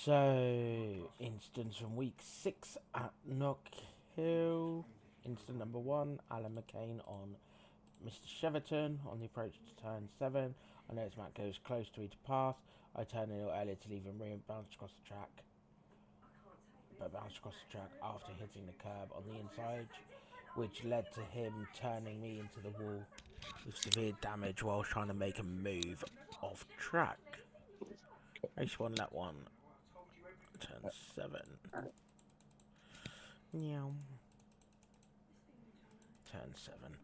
So, instance from week 6 at Knock Hill. Instant number 1, Alan McCain on Mr. Cheverton on the approach to turn 7. I notice Matt goes close to me to pass. I turn a little earlier to leave him room, bounce across the track, but bounced across the track after hitting the curb on the inside, which led to him turning me into the wall with severe damage while trying to make a move off track. Race 1, lap 1, turn 7. Meow. Turn 7.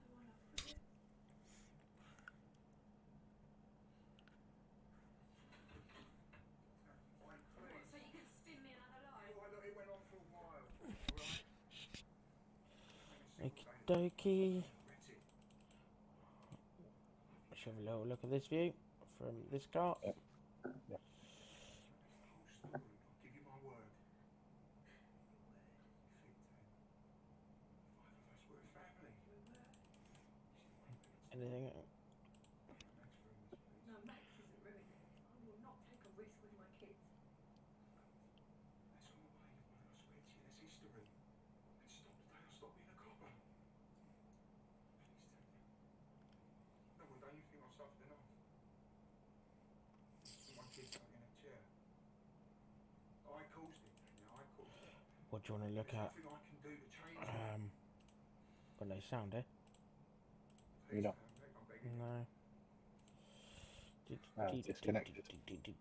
Okie dokie. Let's have a little look at this view from this car. Yeah. Anything? No, Max isn't ruining it. I will not take a risk with my kids. Let's go away, when I swear to you, there's history. And stop the day I stop being a copper. Please tell me. No, well, don't you think I've suffered enough? With my kids stuck in a chair. I caused it, Daniel, I caused it. What do you want to look There's at? nothing I can do to change it. Got no sound, eh? Please, No. I'm begging. No. Disconnected.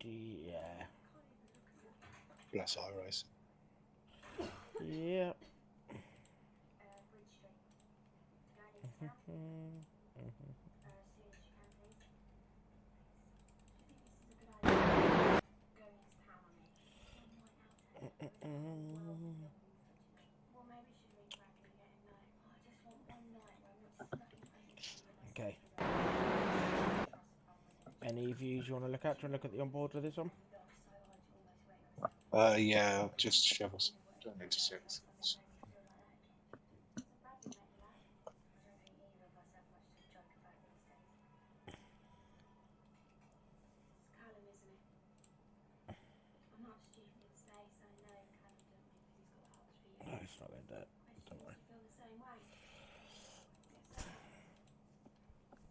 Yeah. Bless Iris. Yep. Bridge Street. Going east now. As soon as you can, please. Do you think this is a good idea? Going into town on me. Well, maybe we should ring Frank and get him know. I just want one night where I'm not stuck in places. Okay. Any views you want to look at? Do you want to look at the onboard of this one? Yeah, just shovels. Don't need to see anything else. Callum, isn't it? I'm not stupid to say, so I know Callum don't do because he's got hots for you. No, it's not like that. Question Don't is, worry. you feel the same way? It's okay.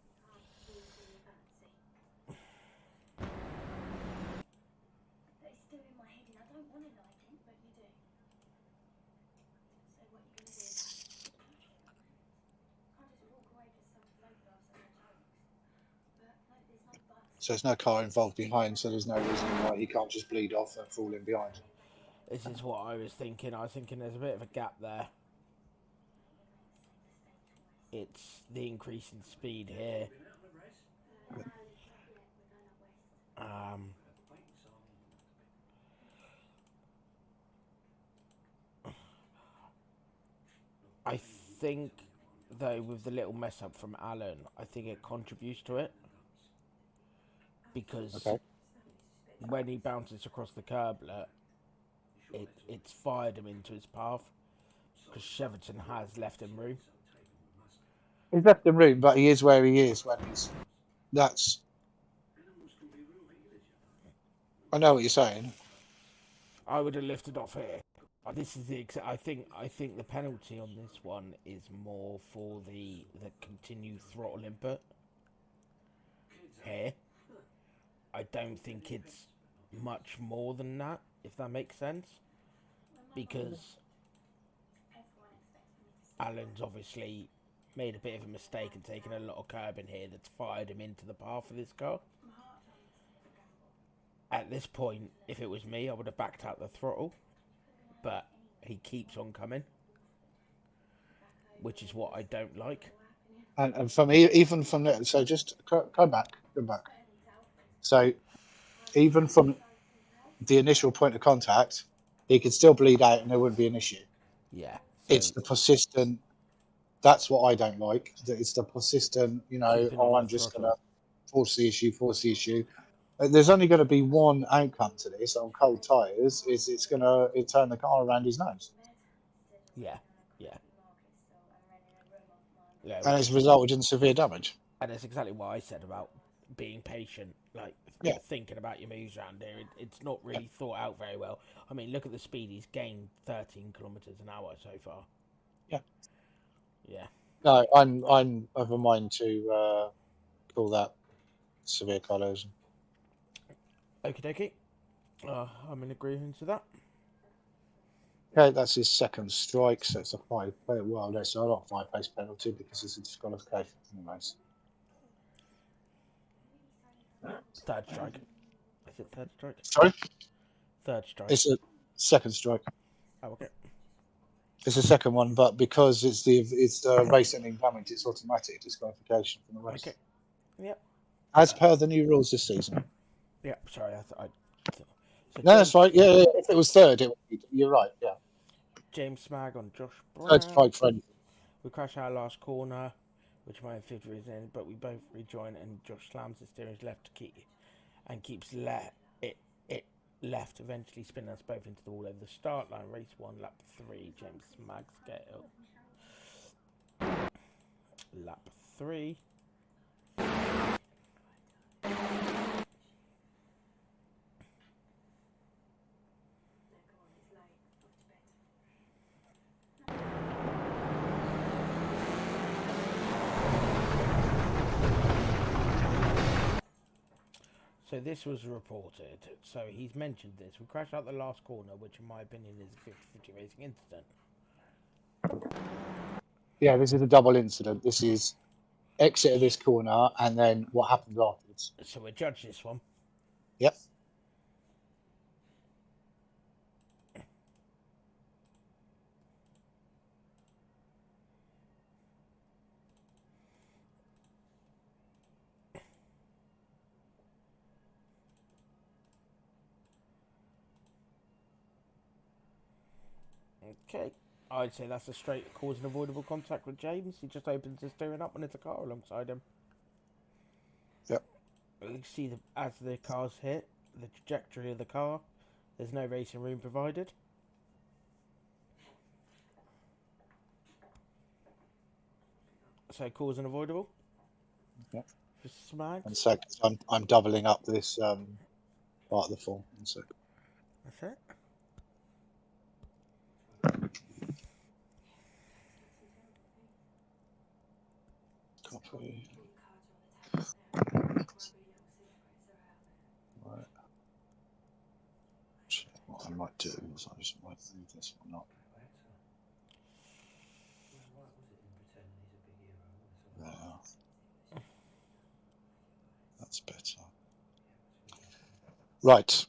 You can't fool your fancy. But it's still in my head and I don't want to like him, but you do. So what are you going to do about it? Can't just walk away because some bloke laughs at my jokes. But no, there's no buts. So there's no car involved behind, so there's no reason why he can't just bleed off and fall in behind. This is what I was thinking. I was thinking there's a bit of a gap there. It's the increase in speed here. I think, though, with the little mess up from Alan, I think it contributes to it. Because when he bounces across the curblet, it's fired him into his path. Because Cheverton has left him room. He's left the room, but he is where he is when he's. That's. I know what you're saying. I would have lifted off here. This is the. I think the penalty on this one is more for the continued throttle input. Here, I don't think it's much more than that. If that makes sense, because Alan's obviously made a bit of a mistake and taken a lot of curb in here that's fired him into the path of this car. At this point, if it was me, I would have backed out the throttle, but he keeps on coming, which is what I don't like. And from even from there, so just go back. So even from the initial point of contact, he could still bleed out and there wouldn't be an issue. Yeah. So it's the persistent. That's what I don't like. It's the persistent. I'm just going to force the issue. There's only going to be one outcome to this on cold tyres. Is it's going to turn the car around his nose. Yeah. And it's resulted in severe damage. And that's exactly what I said about being patient, like Yeah. thinking about your moves around here. It's not really thought out very well. I mean, look at the speed he's gained, 13 kilometers an hour so far. Yeah. Yeah. No, I'm of a mind to call that severe car erosion. Okie dokie. I'm in agreement to that. Okay, that's his second strike, so it's a 5. Well, no, so not a 5 pace penalty because it's a disqualification. Anyways. Third strike. Is it third strike? Sorry, Third strike. it's a second strike. Oh, okay. It's the second one, but because it's the race-ending damage, it's automatic disqualification from the race. Okay. Yep. As per the new rules this season. Yep. Sorry, I so No, that's right. Yeah. If it was third, it would be, you're right. Yeah, James Smag on Josh third Brown. strike for anything. We crash our last corner, which my fifth is in, but we both rejoin, and Josh slams the steering left to keep and keeps it left, eventually spinning us both into the wall over the start line. Race 1, lap 3. James Smag's get up. Lap 3. So this was reported. So he's mentioned this. We crashed out the last corner, which in my opinion is a 50-50 racing incident. Yeah, this is a double incident. This is exit of this corner, and then what happens afterwards. So we judge this one. Yep. Okay. I'd say that's a straight cause and avoidable contact with James. He just opens his steering up when there's a car alongside him. Yep. You can see as the cars hit, the trajectory of the car. There's no racing room provided. So cause and avoidable. Yep. For Smag. And so I'm doubling up this part of the form. So. That's it. Copy. Right. What I might do is I just might move this one up. There. That's better. Right.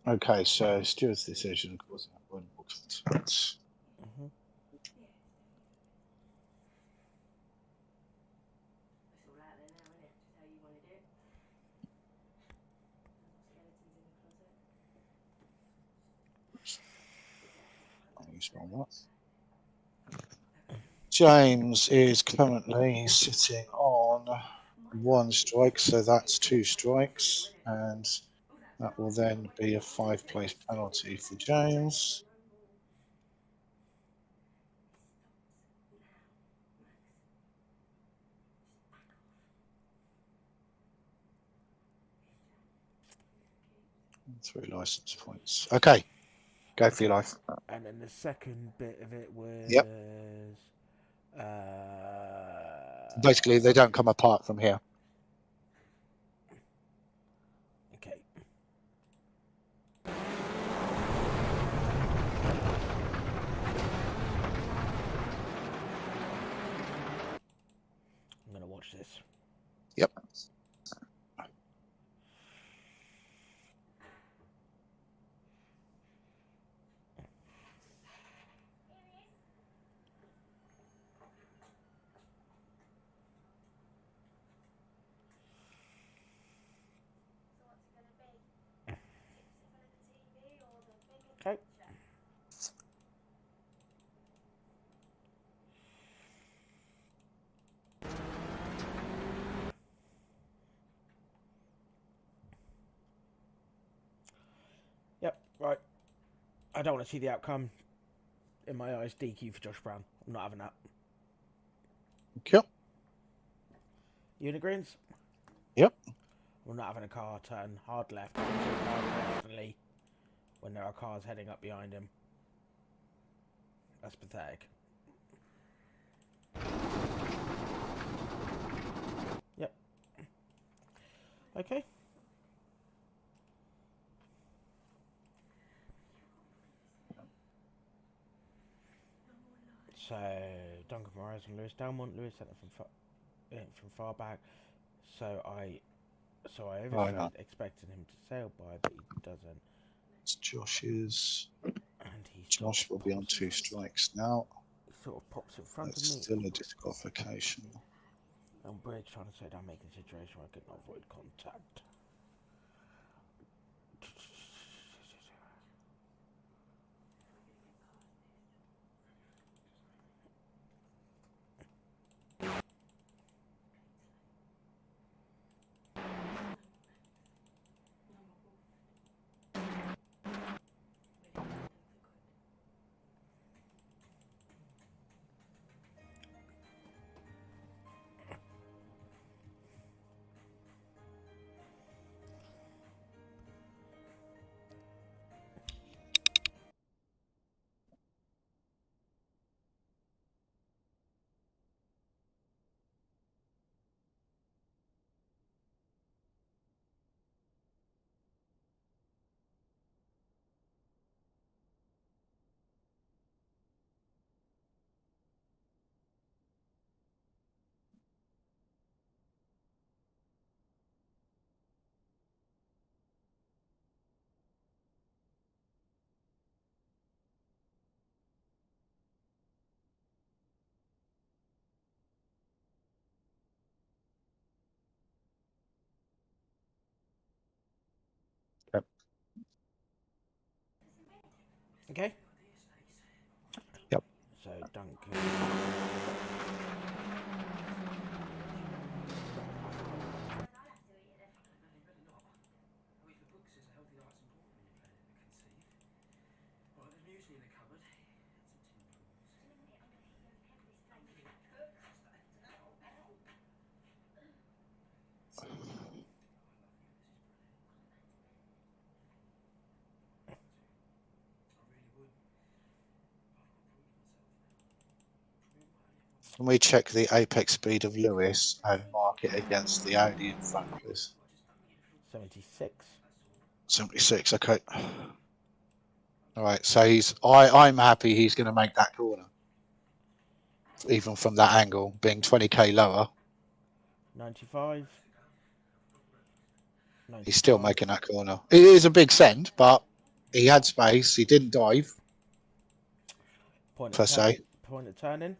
Okay, so Stuart's decision causing avoidable consequence. James is currently sitting on 1 strike, so that's 2 strikes, and that will then be a 5 place penalty for James. And 3 license points. Okay, go for your life. And then the second bit of it was. Yep. Basically, they don't come apart from here. Okay. I'm gonna watch this. Yep. Okay. Yep, right. I don't want to see the outcome. In my eyes, DQ for Josh Brown. I'm not having that. Okay. You in agreement? Yep. Or not having a car turn hard left constantly when there are cars heading up behind him. That's pathetic. Yep. Okay. So Duncan Moraes and Lewis Delmont. Lewis sent it from far back. So I overstayed, expecting him to sail by, but he doesn't. It's Josh's. And he Josh will be on 2 strikes now. He sort of pops in front That's of me. still a disqualification. And Bridge trying to say that I'm making a situation where I could not avoid contact. Yep. Okay. Yep. So Duncan. Can we check the apex speed of Lewis and mark it against the Audi in front, please? 76. 76, okay. Alright, so I'm happy he's going to make that corner. Even from that angle, being 20k lower. 95. 95. He's still making that corner. It is a big send, but he had space. He didn't dive, Point per se. Point of turning.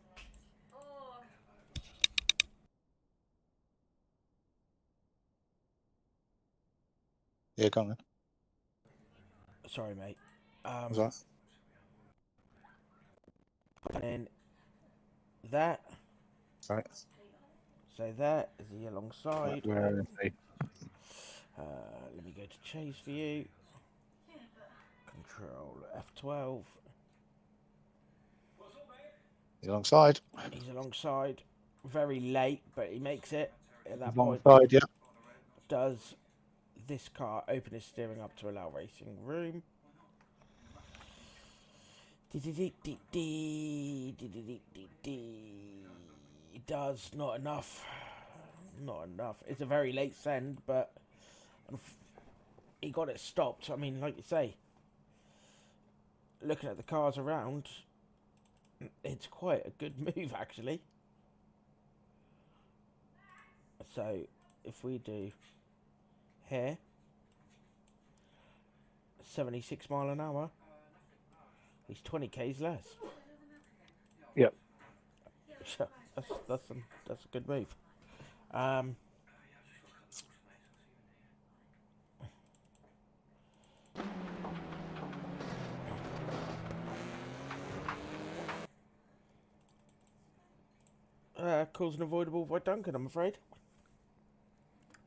Yeah, go on then. Sorry, mate. That's right. And then that. Right. So that is he alongside. Where is he? Let me go to chase for you. Control F12. He's alongside. He's alongside. Very late, but he makes it at that point. Alongside, yeah. Does this car open his steering up to allow racing room? It does. Not enough. Not enough. It's a very late send, but he got it stopped. I mean, like you say, looking at the cars around, it's quite a good move, actually. So, if we do here, 76 mile an hour, he's 20 k's less. Yep. That's a good move. Cause an avoidable by Duncan, I'm afraid.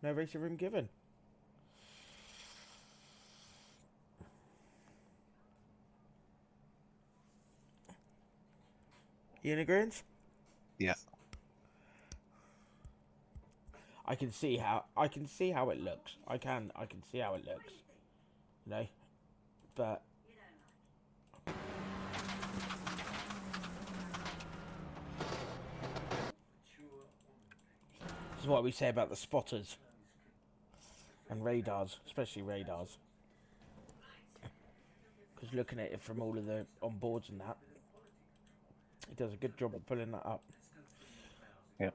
No racing room given. You in agreement? Yeah. I can see how it looks. I can see how it looks. You know, but this is what we say about the spotters and radars, especially radars. Because looking at it from all of the on boards and that, he does a good job of pulling that up. Yeah.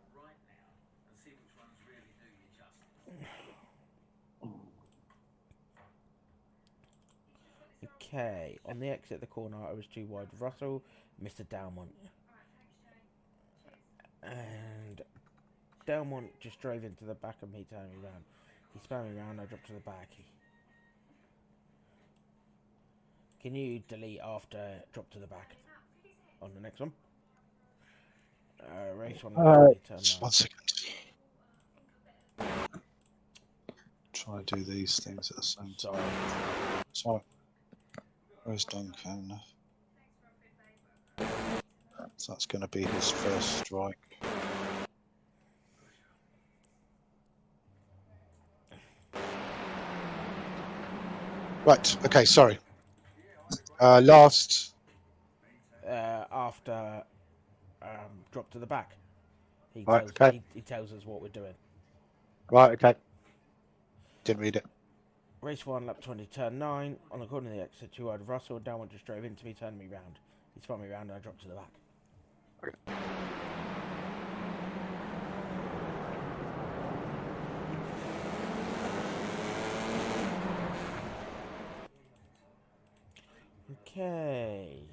Okay, on the exit of the corner, I was too wide with Russell, Mr. Dalmont. And Dalmont just drove into the back of me, turning me around. He spun me around, I dropped to the back. Can you delete after drop to the back on the next one? Race 1, turn 9. 1 second. Try to do these things at the same time. Sorry. Where's Duncan? So that's going to be his first strike. Right. Okay. Sorry. Last. After drop to the back. He Right. tells Okay. he tells us what we're doing. Right. Okay. Didn't read it. Race 1, lap 20, turn 9. On the corner of the exit, too wide of Russell. Dalmont just drove into me, turned me round. He spun me round and I dropped to the back. Okay.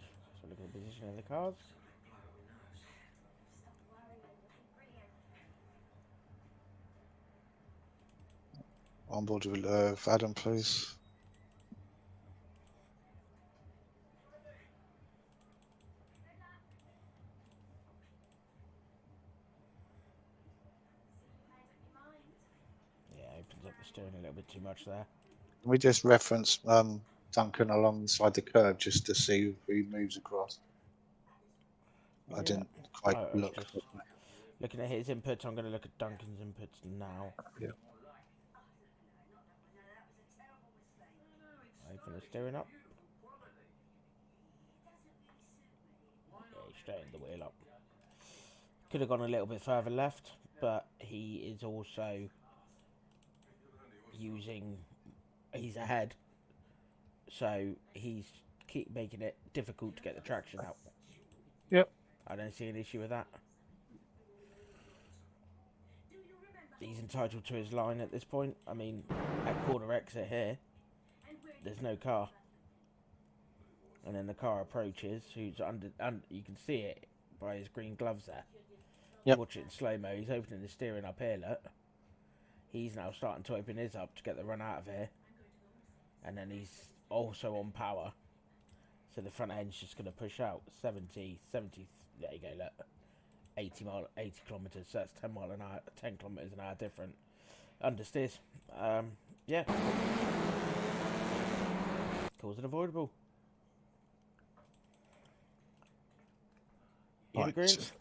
So look at the position of the cars. On board with Adam, please. Yeah, opens up the steering a little bit too much there. Can we just reference Duncan alongside the curve just to see if he moves across? I didn't quite I was look. just looking at his inputs. I'm going to look at Duncan's inputs now. Yeah. Open the steering up. Yeah, he straightened the wheel up. Could have gone a little bit further left, but he is also using. He's ahead, so he's keep making it difficult to get the traction out. Yep. I don't see an issue with that. He's entitled to his line at this point. I mean, at corner exit here, there's no car. And then the car approaches, who's under you can see it by his green gloves there. Yep. Watch it in slow-mo. He's opening the steering up here, look. He's now starting to open his up to get the run out of here. And then he's also on power. So the front end's just going to push out 70, there you go, look. 80 kilometres, so that's 10 kilometres an hour different. Understeers. Yeah. Cause avoidable. You in agreement?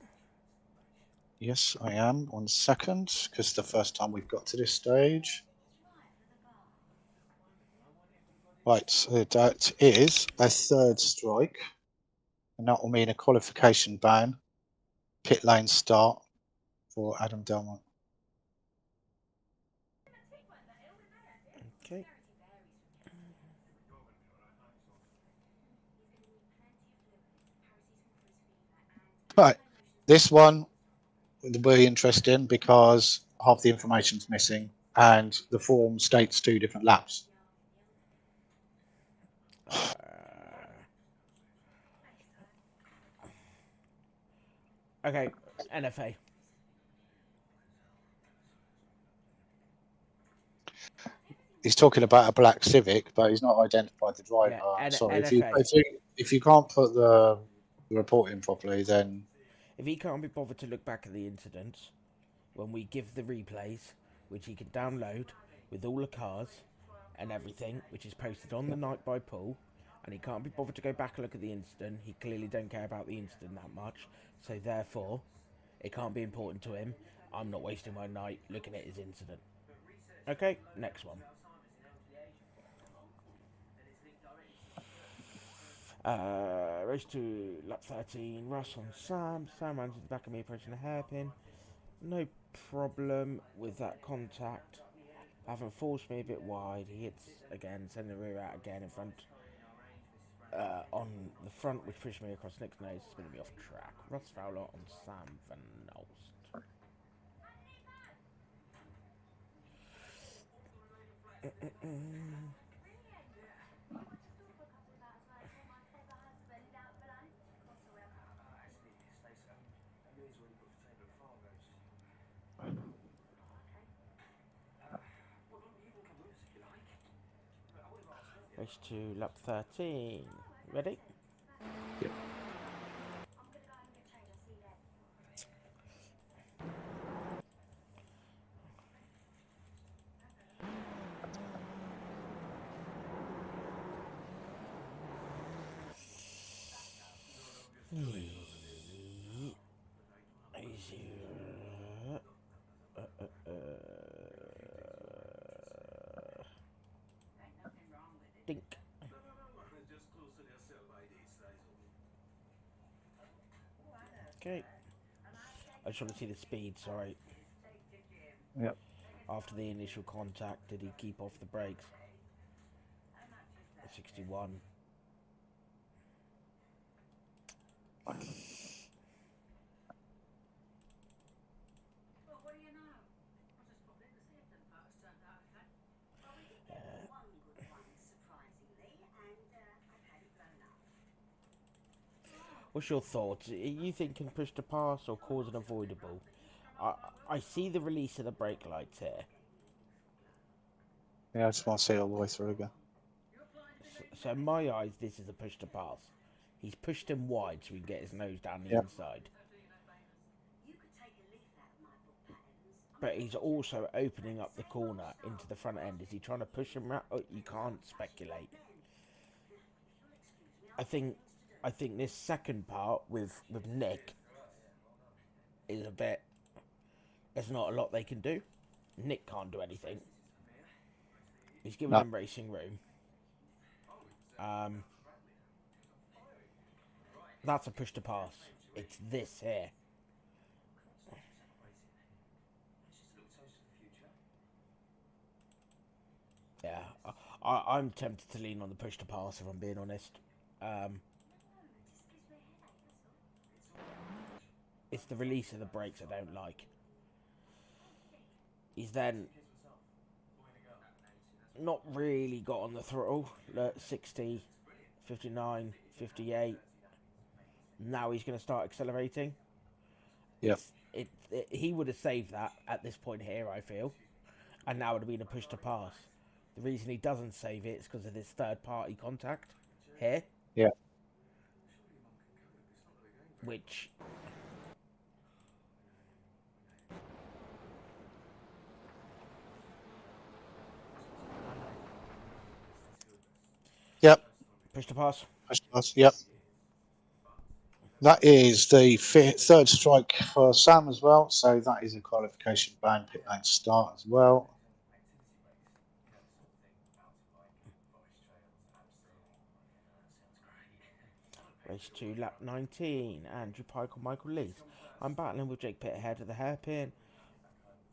Yes, I am. 1 second, because the first time we've got to this stage. Right, so that is a third strike, and that will mean a qualification ban, pit lane start for Adam Delmont. Okay. Right, this one will be interesting because half the information's missing, and the form states 2 different laps. Okay, NFA. He's talking about a black Civic, but he's not identified the driver. Yeah, Sorry, NFA. if you can't put the report in properly, then If he can't be bothered to look back at the incidents, when we give the replays, which he can download with all the cars and everything, which is posted on the night by Paul, and he can't be bothered to go back and look at the incident, he clearly don't care about the incident that much, so therefore, it can't be important to him. I'm not wasting my night looking at his incident. Okay, next one. Race to lap 13. Russ on Sam. Sam runs to the back of me, approaching the hairpin. No problem with that contact. Having forced me a bit wide, he hits again, sending the rear out again in front. On the front, which pushed me across Nick's nose, spinning me off track. Russ Fowler on Sam Van Nolst. Race to lap 13. Ready? Yep. I'm gonna go home and get changed. I'll see you then. Dink. Okay. I just want to see the speed, sorry. Yep. After the initial contact, did he keep off the brakes? 61. Well, what do you know? I just popped in to see if them photos turned out okay. Well, we did get one good one, surprisingly, and I've had it blown up. What's your thoughts? Are you thinking push to pass or cause an avoidable? I see the release of the brake lights here. Yeah, I just want to see it all the way through again. So in my eyes, this is a push to pass. He's pushed him wide so we can get his nose down the Yep. inside. You could take a leaf out of my book patterns. But he's also opening up the corner into the front end. Is he trying to push him out? Oh, you can't speculate. I think this second part with Nick is a bit. There's not a lot they can do. Nick can't do anything. He's giving No. him racing room. That's a push to pass. It's this here. Yeah, I'm tempted to lean on the push to pass if I'm being honest. It's the release of the brakes I don't like. He's then not really got on the throttle. Look, 60, 59, 58. Now he's going to start accelerating. Yep. He would have saved that at this point here, I feel. And now it would have been a push to pass. The reason he doesn't save it is because of this third party contact here. Yeah. Which Yep. push to pass. Yep. That is the third strike for Sam as well. So that is a qualification ban, pit lane start as well. Race 2, lap 19. Andrew Pike and Michael Lees. I'm battling with Jake Pitt ahead of the hairpin.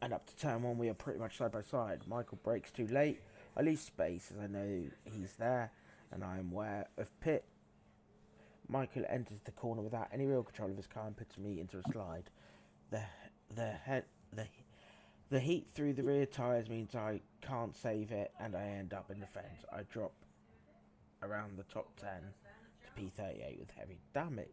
And up to turn 1, we are pretty much side by side. Michael brakes too late. I lose space as I know he's there. And I am aware of Pitt. Michael enters the corner without any real control of his car and puts me into a slide. The heat through the rear tyres means I can't save it and I end up in the fence. I drop around the top 10 to P38 with heavy damage.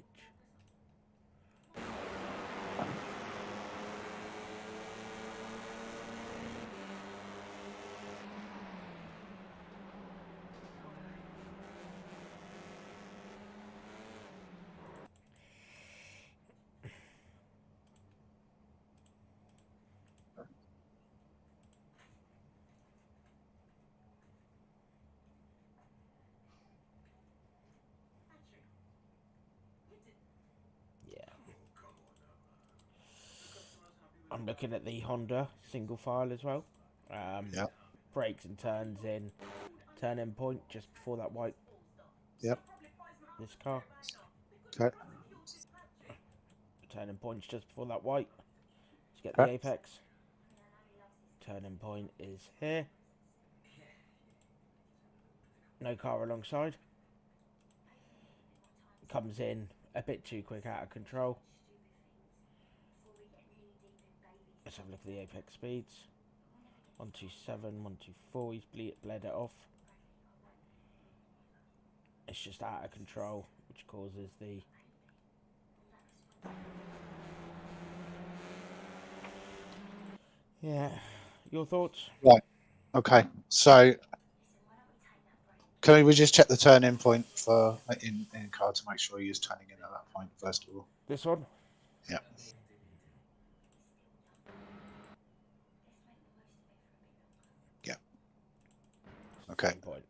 Yeah. I'm looking at the Honda single file as well. Yeah. Brakes and turns in turning point just before that white. Yep. This car. Okay. Turning point's just before that white. Let's get Okay. the apex. Turning point is here. No car alongside. Comes in a bit too quick, out of control. Let's have a look at the apex speeds. 127, 124. He's bled it off. It's just out of control, which causes the yeah. Your thoughts? Right. Okay. So can we just check the turn-in point for in car to make sure he is turning in at that point first of all? This one? Yeah. Yeah. Okay. Point.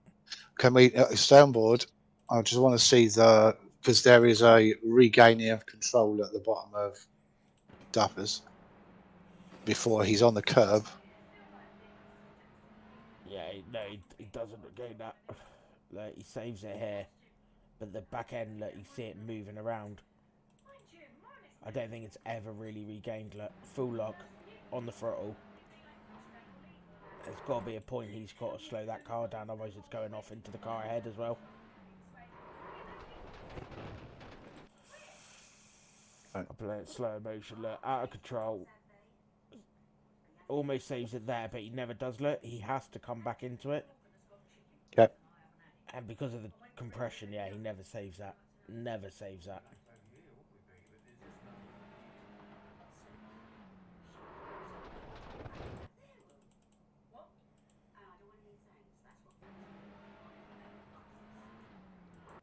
Can we stay on board? I just want to see because there is a regaining of control at the bottom of Duffers before he's on the curb. Yeah, no, he doesn't regain that. Like, he saves it here, but the back end, like, you see it moving around. I don't think it's ever really regained like full lock on the throttle. There's got to be a point he's got to slow that car down, otherwise it's going off into the car ahead as well. Right. I play it slow motion, look, out of control. Almost saves it there, but he never does. Look, he has to come back into it. Okay. And because of the compression, yeah, he never saves that. Never saves that.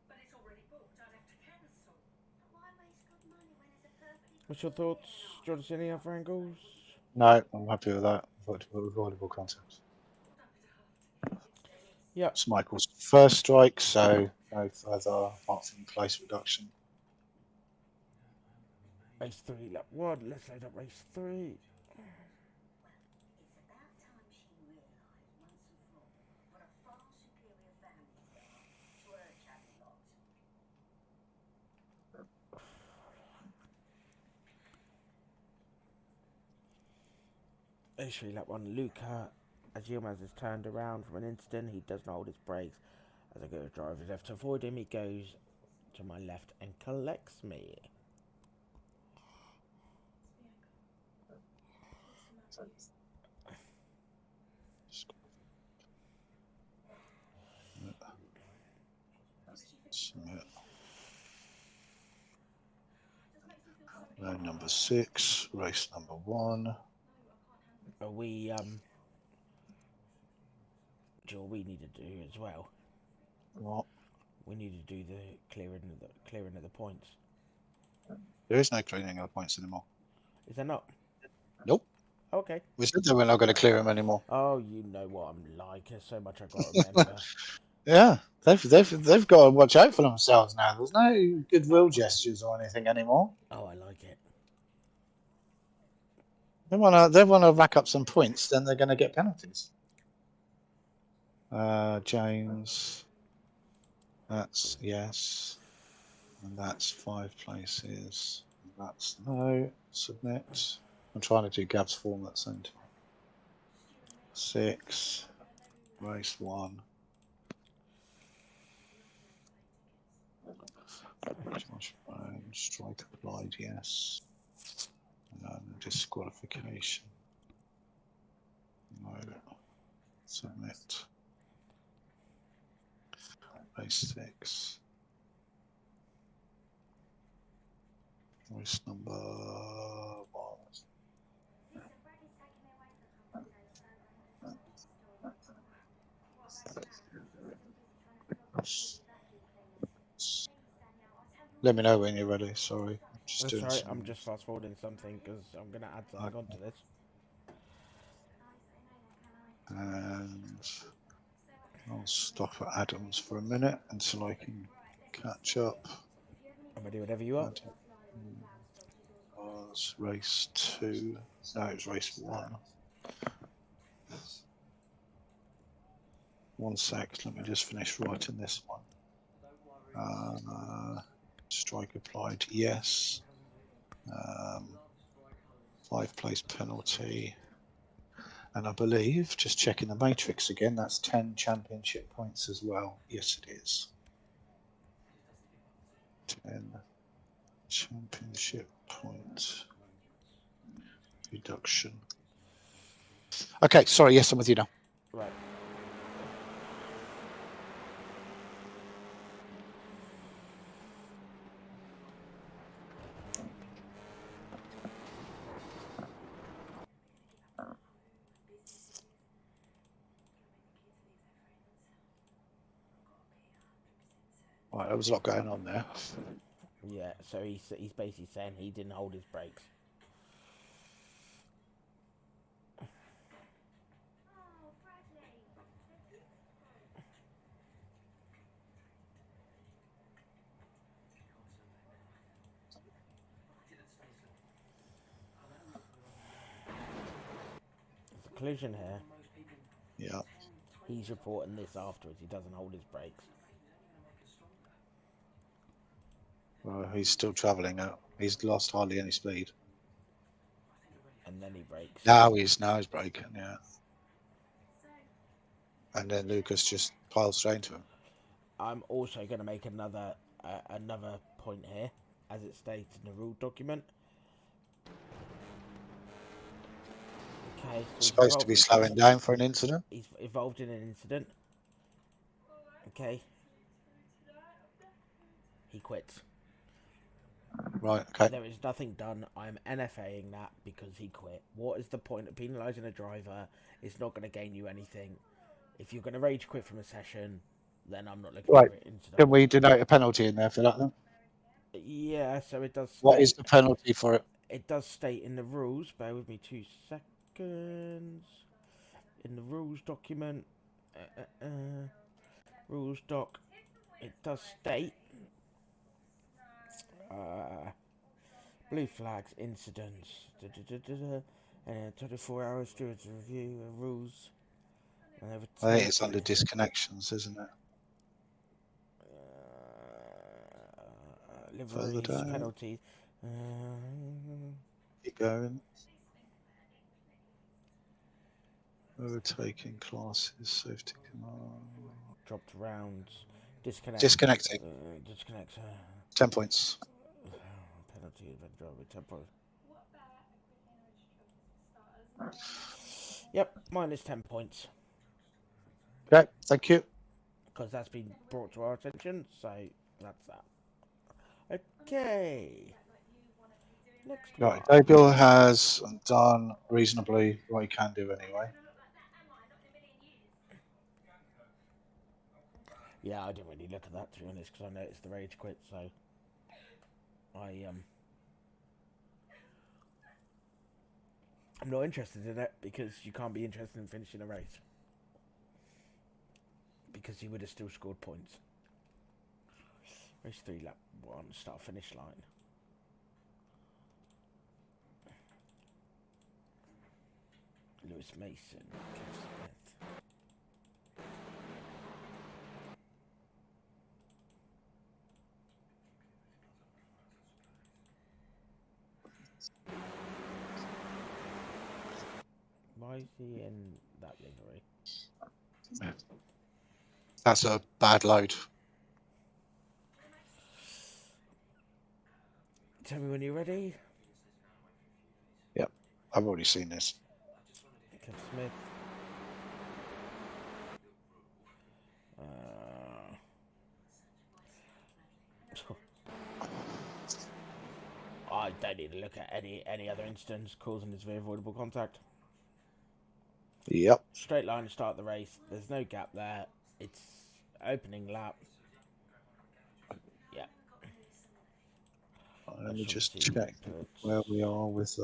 But it's already booked. I'd have to cancel. Why waste good money when there's a perfectly What's your thoughts? Do you want to see any other angles? No, I'm happy with that. Avoidable contact. Yep. It's Michael's first strike, so no further apart from place reduction. Race 3, lap 1. Let's load up race 3. It's about time she realised once and for all what a far superior family they are to her chubby lot. Race 3, lap 1. Luca, as Yilmaz is turned around from an instant, he does not hold his brakes. As I go to drive his left to avoid him, he goes to my left and collects me. Round number 6, race number 1. Are we, do what we need to do as well? What? We need to do the clearing of the points. There is no clearing of the points anymore. Is there not? Nope. Okay. We said that we're not going to clear them anymore. Oh, you know what I'm like. There's so much I've got to remember. Yeah, they've got to watch out for themselves now. There's no goodwill gestures or anything anymore. Oh, I like it. They want to rack up some points, then they're going to get penalties. James, that's yes, and that's 5 places. That's no. Submit. I'm trying to do Gab's form at the same time. 6, race 1. Josh Brown, strike applied, yes. Disqualification. No. Submit. Race 6. Race number 1. Let me know when you're ready. Sorry. That's right. I'm just fast forwarding something because I'm going to add something onto this. And I'll stop at Adams for a minute until I can catch up. I'm ready whenever you are. was race 2. No, it was race 1. 1 sec. Let me just finish writing this one. Strike applied. Yes. 5-place penalty. And I believe, just checking the matrix again, that's 10 championship points as well. Yes, it is. 10 championship point reduction. Okay, sorry. Yes, I'm with you now. Right. Right, there was a lot going on there. Yeah, so he's basically saying he didn't hold his brakes. Oh, Bradley. There's a collision here. Yeah. He's reporting this afterwards. He doesn't hold his brakes. Well, he's still travelling out. He's lost hardly any speed. And then he brakes. Now he's braking, yeah. And then Lucas just piles straight into him. I'm also going to make another point here, as it states in the rule document. Okay, so he's Supposed to be slowing down for an incident. He's involved in an incident. Okay. He quits. Right, okay. There is nothing done. I'm NFAing that because he quit. What is the point of penalising a driver? It's not going to gain you anything. If you're going to rage quit from a session, then I'm not looking Right. for it incident. Can we denote a penalty in there for that then? Yeah, so it does state... What is the penalty for it? It does state in the rules, bear with me 2 seconds. In the rules document, rules doc, it does state blue flags, incidents, and 24 hours to review rules. And I think it's under disconnections, isn't it? Liveries, penalties. Keep going. Overtaking classes, safety command. Dropped rounds, disconnect. Disconnecting. Disconnect. 10 points. Penalty, event driver, 10 points. Yep, minus 10 points. Okay, thank you. Because that's been brought to our attention, so that's that. Okay. Next Right, one. Gabriel has done reasonably what he can do anyway. Yeah, I didn't really look at that, to be honest, because I noticed the rage quit, so I'm not interested in it, because you can't be interested in finishing a race. Because he would have still scored points. Race 3, lap 1, start finish line. Lewis Mason, Kev Smith. Why is he in that livery? Yeah. That's a bad load. Tell me when you're ready. Yep, I've already seen this. Kev Smith. I don't need to look at any other instance causing this very avoidable contact. Yep. Straight line to start the race. There's no gap there. It's opening lap. Yeah. Let me just check where we are with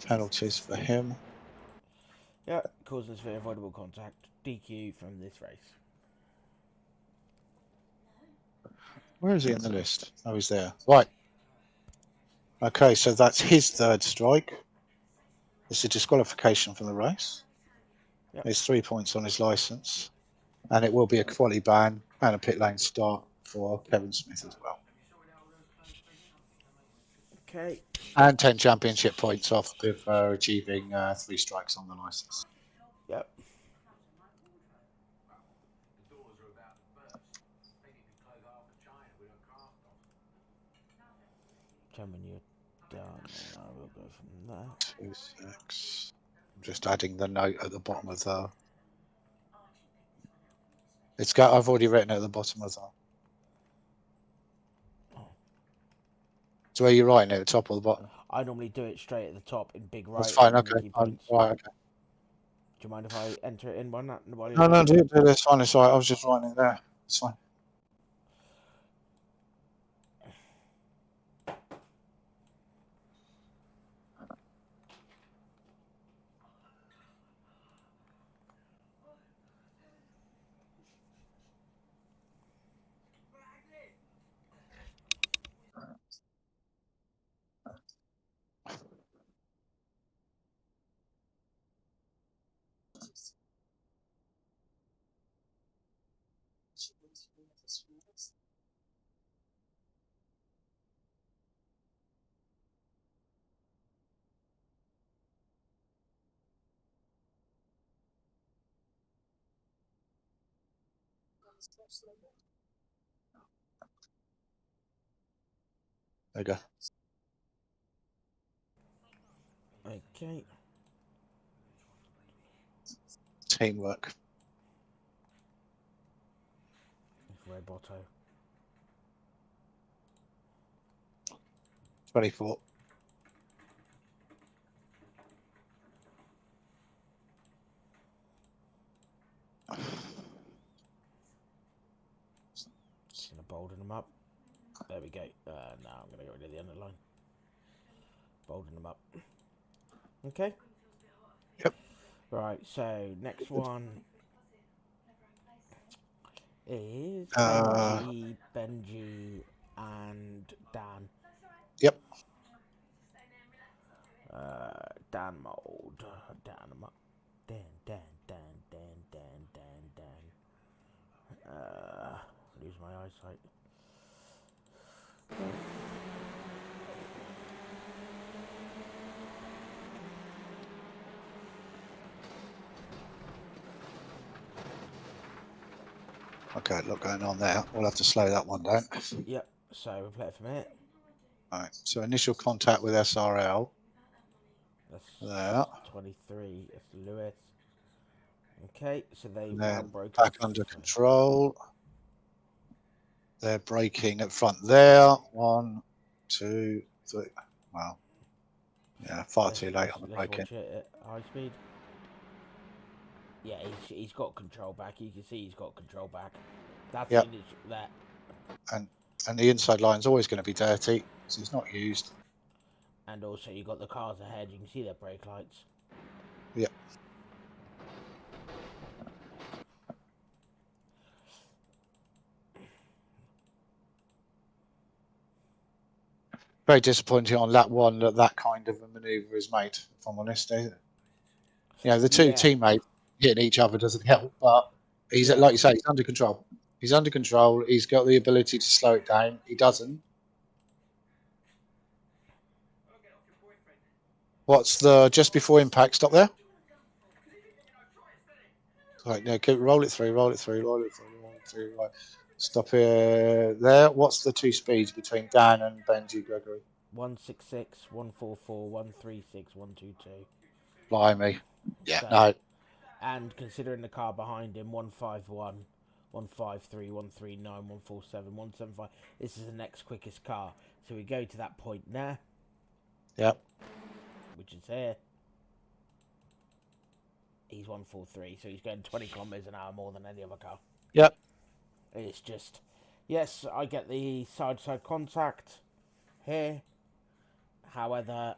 penalties for him. Yeah, causing this very avoidable contact. DQ from this race. Where is he in the list? Oh, he's there. Right. Okay, so that's his third strike. It's a disqualification from the race. Yep. There's 3 points on his licence, and it will be a quali ban and a pit lane start for Kevin Smith as well. Okay. And 10 championship points off of achieving 3 strikes on the licence. Yep. The doors are about to burst. They need to close half of China with a cast off. When you're done, I will go from there. 2, 6. I'm just adding the note at the bottom of the. It's got. I've already written it at the bottom of the. So where you're writing it, at the top or the bottom? I normally do it straight at the top in big right. That's fine. and Okay. key points. Right. Okay. Do you mind if I enter it in one? No, do it. It's fine. It's all right. I was just writing it there. It's fine. There you go. Okay. Teamwork. Roboto. 24. Just gonna bolden them up. There we go. Now I'm gonna get rid of the underline. Bolden them up. Okay. Yep. Right. So next one is Benji, and Dan. Yep. Dan Mold. Dan. Lose my eyesight. Okay, a lot going on there. We'll have to slow that one down. Yep. So we'll play it for a minute. All right. So initial contact with SRL. That's There. 23. It's Lewis. Okay, so they've And now then broken back under control. They're braking at front there. 1, 2, 3. Wow. Yeah, far too late on the braking. Watch it at high speed. Yeah, he's got control back. You can see he's got control back. That's Yep. that. And the inside line's always going to be dirty, so it's not used. And also you got the cars ahead. You can see their brake lights. Yep. Very disappointing on lap 1 that kind of a manoeuvre is made, if I'm honest. You know, the two teammates hitting each other doesn't help, but he's like you say, he's under control. He's under control. He's got the ability to slow it down. He doesn't. What's the just before impact? Stop there. Right, no, roll it through. Right. Stop here. There. What's the 2 speeds between Dan and Benji Gregory? 166, 144, 136, 122. Blimey. Yeah. So, no. And considering the car behind him, 151, 153, 139, 147, 175. This is the next quickest car. So we go to that point now. Yep. Which is here. He's 143, so he's going 20 kilometers an hour more than any other car. Yep. It's just, yes, I get the side-to-side contact here. However,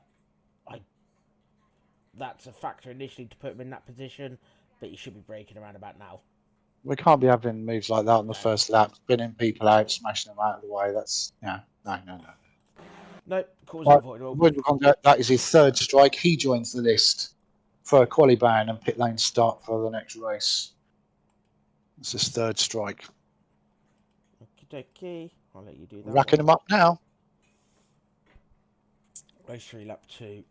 that's a factor initially to put him in that position, but you should be braking around about now. We can't be having moves like that on the first lap, spinning people out, smashing them out of the way. That's no. No, cause Right, avoidable. avoidable contact. That is his third strike. He joins the list for a quali ban and pit lane start for the next race. It's his third strike. Okie dokie. I'll let you do that Racking one. him up now. Race 3, lap 2.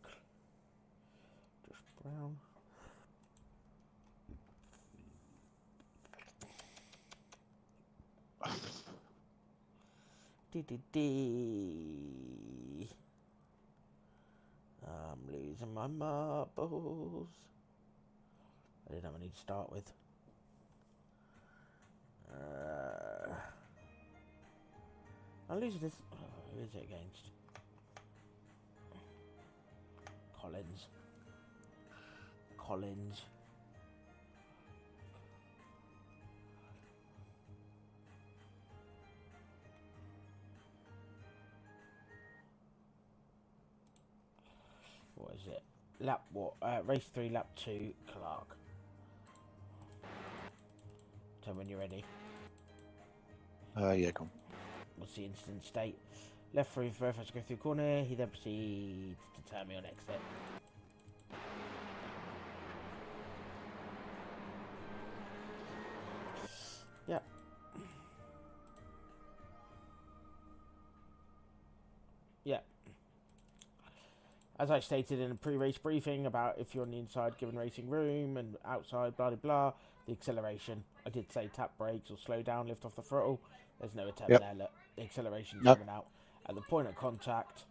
Josh Brown. Dee. I'm losing my marbles. I don't know what I need to start with. I'm losing this. Oh, who is it against? Collins. What is it? Race 3, lap 2, Clark. Tell me when you're ready. Yeah, come. What's the instant state? Left through for us to go through corner. He then proceeds to turn me on exit. Yeah. Yeah. As I stated in a pre-race briefing about if you're on the inside, given racing room, and outside, blah, blah, blah, the acceleration. I did say tap brakes or slow down, lift off the throttle. There's no attempt Yep. there. Look, the acceleration's Yep. coming out. At the point of contact,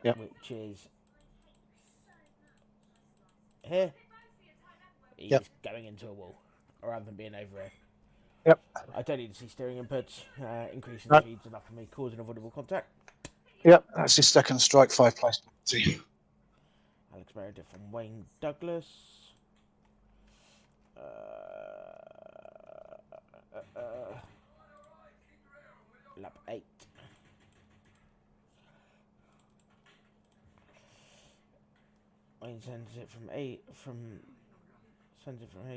Yep. which is here, he's Yep. going into a wall, rather than being over here. Yep. I don't need to see steering inputs. Increasing Right. speeds enough for me, causing avoidable contact. Yep. That's his second strike, 5 place penalty. Alex Meredith from Wayne Douglas. Lap 8. Wayne sends it from Hayes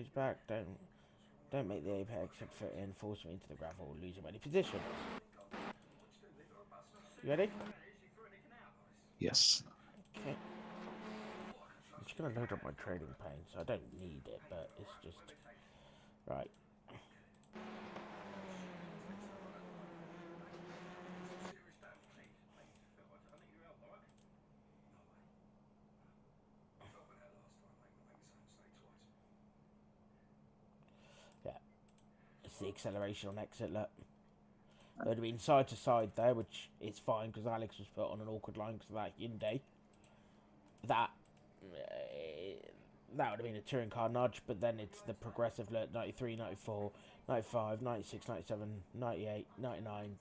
back. Don't make the apex foot in, force me into the gravel, losing any position. You ready? Yes. Okay. I'm just gonna load up my trading pane, so I don't need it, but it's just right. Yeah, it's the acceleration on exit. Look, there'd have been side to side there, which is fine because Alex was put on an awkward line because of that Hyundai. That would have been a touring car nudge, but then it's the progressive look: 93, 94, 95, 96, 97, 98, 99,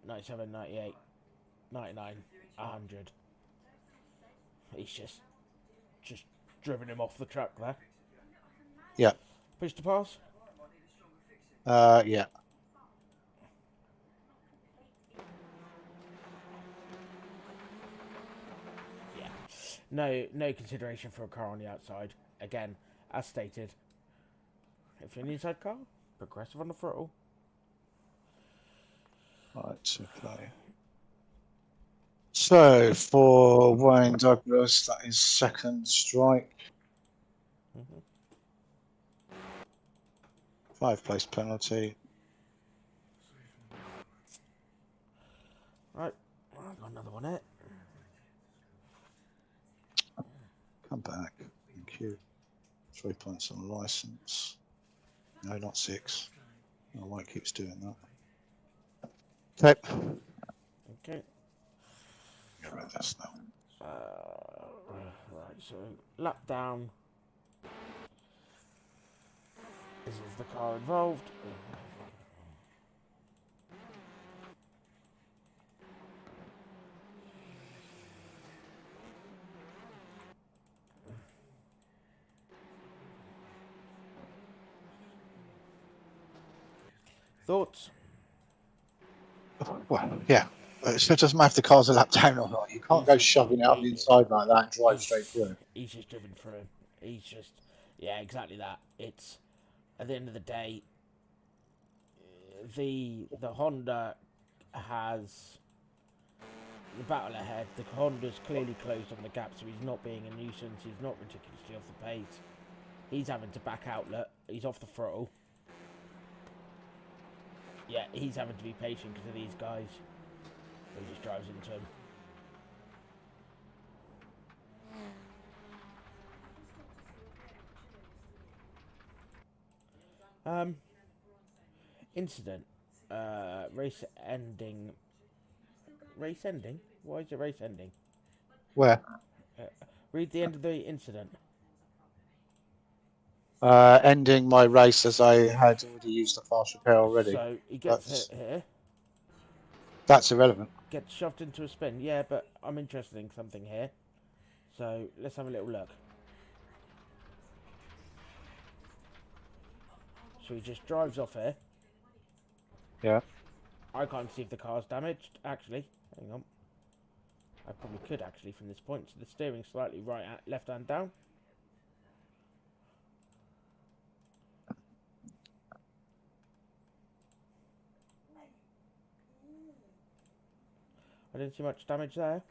97, 98, 99, 100. He's just driven him off the track there. Yeah. Push to pass. Yeah. Yeah. No consideration for a car on the outside. Again, as stated, if you're an inside car, progressive on the throttle. Right, okay. So for Wayne Douglas, that is second strike. 5 place penalty. Right, I've got another one here. Come back. Thank you. 3 points on the license. No, not 6. Oh, why it keeps doing that. Okay. Okay. Get rid of this now. Right, so lap down. This is the car involved. Thoughts? Well, yeah. So it doesn't matter if the car's a lap down or not. You can't go shoving out the inside like that and drive straight through. He's just driven through. He's just, yeah, exactly that. It's at the end of the day, the Honda has the battle ahead. The Honda's clearly closed on the gap, so he's not being a nuisance. He's not ridiculously off the pace. He's having to back outlet. He's off the throttle. Yeah, he's having to be patient because of these guys. He just drives into him. Incident. Race ending. Race ending? Why is it race ending? Where? Read the end of the incident. Ending my race as I had already used the fast repair already. So he gets hit here. That's irrelevant. Gets shoved into a spin. Yeah, but I'm interested in something here. So let's have a little look. So he just drives off here. Yeah. I can't see if the car's damaged, actually. Hang on. I probably could, actually, from this point. So the steering's slightly right, left hand down. I didn't see much damage there.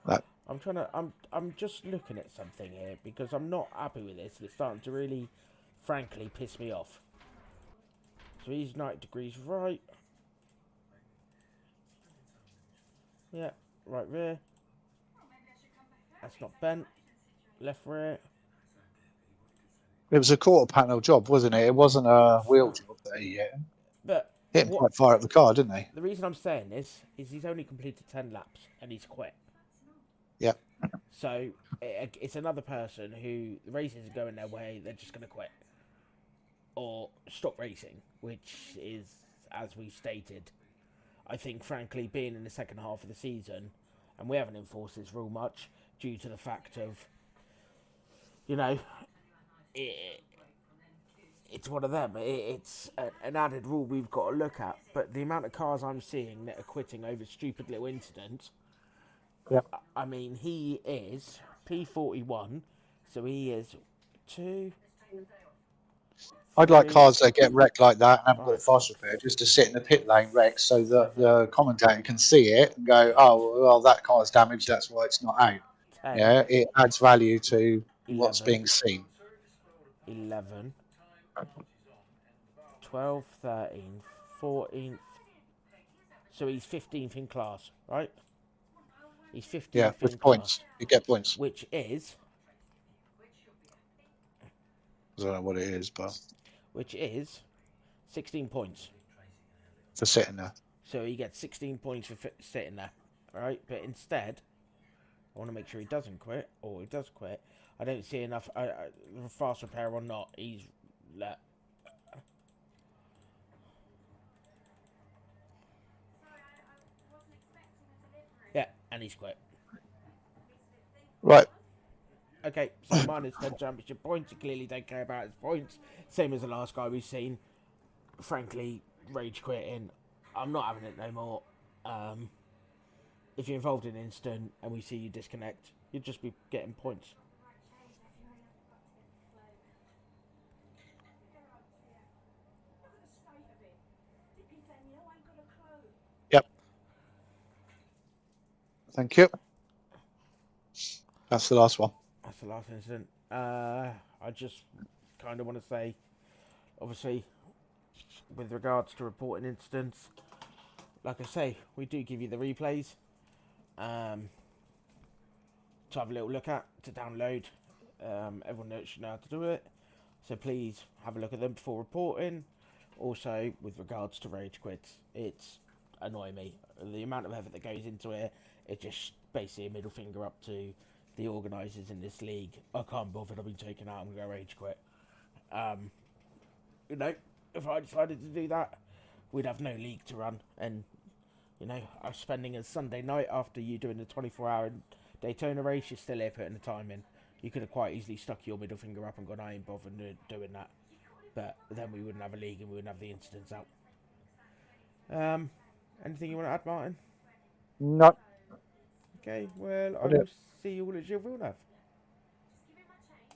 That. I'm just looking at something here because I'm not happy with this. It's starting to really, frankly, piss me off. So he's 90 degrees right. Yeah, right rear. That's not bent. Left rear. It was a quarter panel job, wasn't it? It wasn't a wheel job that he hit. But Hit him quite far up the car, didn't he? the reason I'm saying this is he's only completed 10 laps and he's quit. Yeah. So it's another person who the races are going their way, they're just going to quit. Or stop racing, which is, as we stated, I think, frankly, being in the second half of the season, and we haven't enforced this rule much due to the fact of, you know, it's one of them. It's an added rule we've got to look at. But the amount of cars I'm seeing that are quitting over stupid little incidents. Yeah. I mean, he is P41, so he is 2. I'd like 3, cars that get wrecked like that and haven't got a 5, fast repair just to sit in the pit lane wrecked so that the commentator can see it and go, oh, well, that car's damaged, that's why it's not out. 10, Yeah, it adds value to what's 11, being seen. 11, 12, 13, 14th. So he's 15th in class, right? He's 15th Yeah, in with class. points. You get points. Which is... I don't know what it is, but... Which is 16 points. For sitting there. So he gets 16 points for sitting there, right? But instead, I want to make sure he doesn't quit, or he does quit. I don't see enough fast repair or not. He's let. Yeah, and he's quit. Right. Okay, so minus 10 championship points. You clearly don't care about his points. Same as the last guy we've seen. Frankly, rage quitting. I'm not having it no more. If you're involved in an incident and we see you disconnect, you'd just be getting points. Yep. Thank you. That's the last one. That's the last incident. I just kind of want to say, obviously, with regards to reporting incidents, like I say, we do give you the replays to have a little look at, to download. Everyone should know how to do it. So please have a look at them before reporting. Also, with regards to rage quits, it's annoying me. The amount of effort that goes into it, it's just basically a middle finger up to the organisers in this league. I can't bother, I've been taken out, I'm going to rage quit. You know, if I decided to do that, we'd have no league to run. And, you know, I was spending a Sunday night after you doing the 24-hour Daytona race, you're still here putting the time in. You could have quite easily stuck your middle finger up and gone, I ain't bothered doing that. But then we wouldn't have a league and we wouldn't have the incidents out. Anything you want to add, Martin? No. Okay, well, I will see you all at Gilles Villeneuve.